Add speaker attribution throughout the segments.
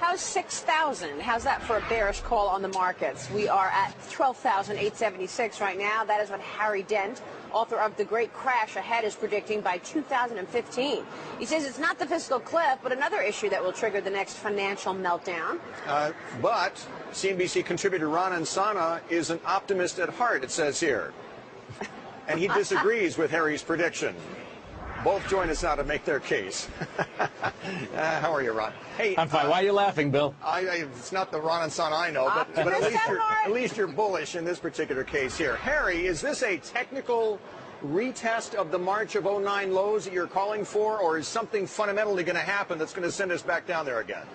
Speaker 1: How's 6,000? How's that for a bearish call on the markets? We are at 12,876 right now. That is what Harry Dent, author of The Great Crash Ahead, is predicting by 2015. He says it's not the fiscal cliff, but another issue that will trigger the next financial meltdown.
Speaker 2: But CNBC contributor Ron Insana is an optimist at heart, it says here. And he disagrees with Harry's prediction. Both join us now to make their case. How are you, Ron?
Speaker 3: Hey, I'm fine. Why are you laughing, Bill?
Speaker 2: It's not the Ron and Son I know, but at least you're bullish in this particular case here. Harry, is this a technical retest of the March of 09 lows that you're calling for, or is something fundamentally going to happen that's going to send us back down there again?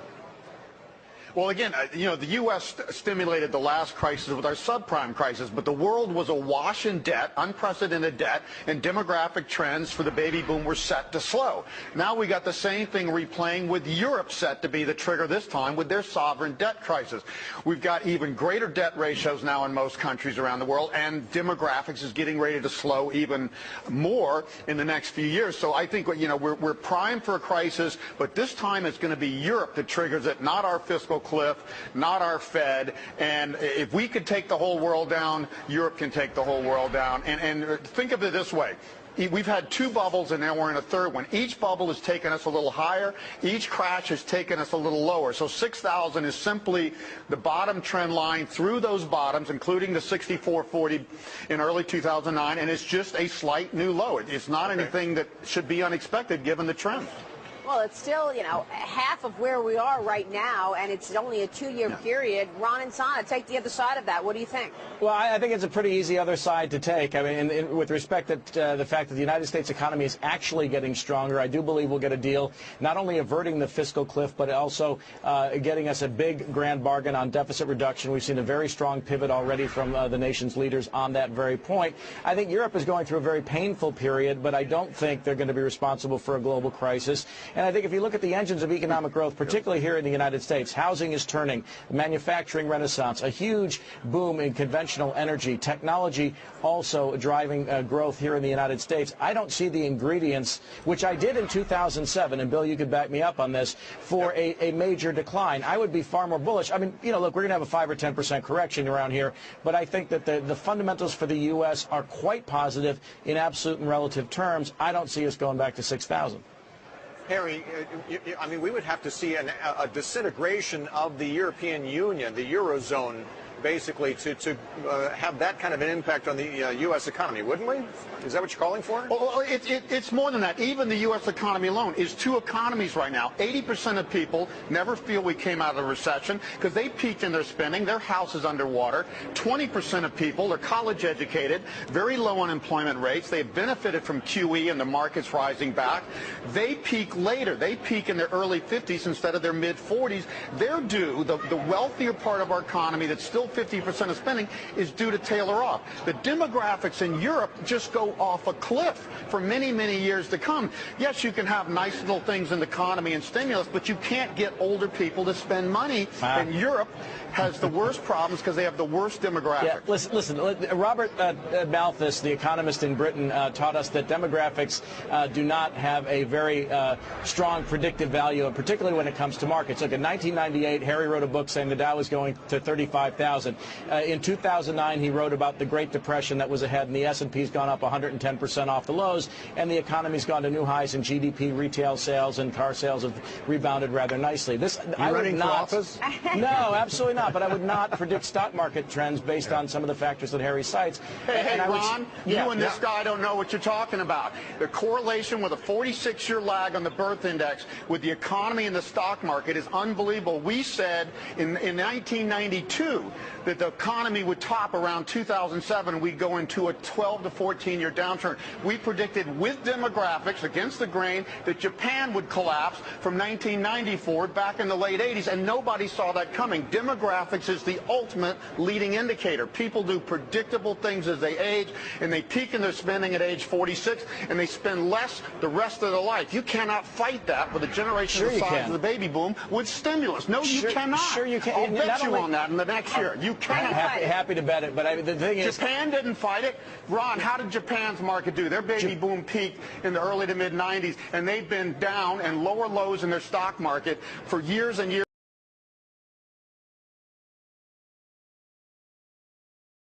Speaker 4: Well, again, the U.S. stimulated the last crisis with our subprime crisis, but the world was awash in debt, unprecedented debt, and demographic trends for the baby boom were set to slow. Now we got the same thing replaying with Europe set to be the trigger this time with their sovereign debt crisis. We've got even greater debt ratios now in most countries around the world, and demographics is getting ready to slow even more in the next few years. So I think we're primed for a crisis, but this time it's going to be Europe that triggers it, not our fiscal cliff, not our Fed. And if we could take the whole world down, Europe can take the whole world down. And think of it this way. We've had two bubbles, and now we're in a third one. Each bubble has taken us a little higher. Each crash has taken us a little lower. So 6,000 is simply the bottom trend line through those bottoms, including the 64.40 in early 2009, and it's just a slight new low. It's not anything that should be unexpected given the trend.
Speaker 1: Well, it's still, half of where we are right now, and it's only a 2-year period. Ron and Sana, take the other side of that. What do you think?
Speaker 3: Well, I think it's a pretty easy other side to take. I mean, with respect to the fact that the United States economy is actually getting stronger, I do believe we'll get a deal, not only averting the fiscal cliff, but also getting us a big grand bargain on deficit reduction. We've seen a very strong pivot already from the nation's leaders on that very point. I think Europe is going through a very painful period, but I don't think they're going to be responsible for a global crisis. And I think if you look at the engines of economic growth, particularly here in the United States, housing is turning, manufacturing renaissance, a huge boom in conventional energy, technology also driving growth here in the United States. I don't see the ingredients, which I did in 2007, and Bill, you could back me up on this, for a major decline. I would be far more bullish. I mean, look, we're going to have a 5 or 10% correction around here, but I think that the fundamentals for the U.S. are quite positive in absolute and relative terms. I don't see us going back to 6,000.
Speaker 2: Harry, I mean, we would have to see a disintegration of the European Union, the Eurozone, basically, to have that kind of an impact on the U.S. economy, wouldn't we? Is that what you're calling for?
Speaker 4: Well, it's more than that. Even the U.S. economy alone is two economies right now. 80% of people never feel we came out of a recession because they peaked in their spending. Their house is underwater. 20% of people are college educated, very low unemployment rates. They've benefited from QE and the markets rising back. They peak later. They peak in their early 50s instead of their mid-40s. They're due, the wealthier part of our economy that's still 50% of spending is due to tailor off. The demographics in Europe just go off a cliff for many, many years to come. Yes, you can have nice little things in the economy and stimulus, but you can't get older people to spend money. And Europe has the worst problems because they have the worst demographics.
Speaker 3: Yeah, listen, Robert Malthus, the economist in Britain, taught us that demographics do not have a very strong predictive value, particularly when it comes to markets. Look, in 1998, Harry wrote a book saying the Dow was going to 35,000. In 2009, he wrote about the Great Depression that was ahead, and the S&P's gone up 110% off the lows, and the economy's gone to new highs in GDP, retail sales, and car sales have rebounded rather nicely.
Speaker 2: I would not.
Speaker 3: No, absolutely not. But I would not predict stock market trends based on some of the factors that Harry cites.
Speaker 4: Hey, Ron, you and this guy don't know what you're talking about. The correlation with a 46-year lag on the birth index with the economy and the stock market is unbelievable. We said in 1992 that the economy would top around 2007. We'd go into a 12 to 14-year downturn. We predicted with demographics against the grain that Japan would collapse from 1994 back in the late 80s, and nobody saw that coming. Demographics is the ultimate leading indicator. People do predictable things as they age, and they peak in their spending at age 46, and they spend less the rest of their life. You cannot fight that with a generation the size of the baby boom with stimulus. No, you cannot.
Speaker 3: Sure you can.
Speaker 4: I'll bet you on that in the next year. You cannot.
Speaker 3: Happy to bet it, but the thing is,
Speaker 4: Japan didn't fight it. Ron, how did Japan's market do? Their baby boom peaked in the early to mid-90s, and they've been down and lower lows in their stock market for years and years.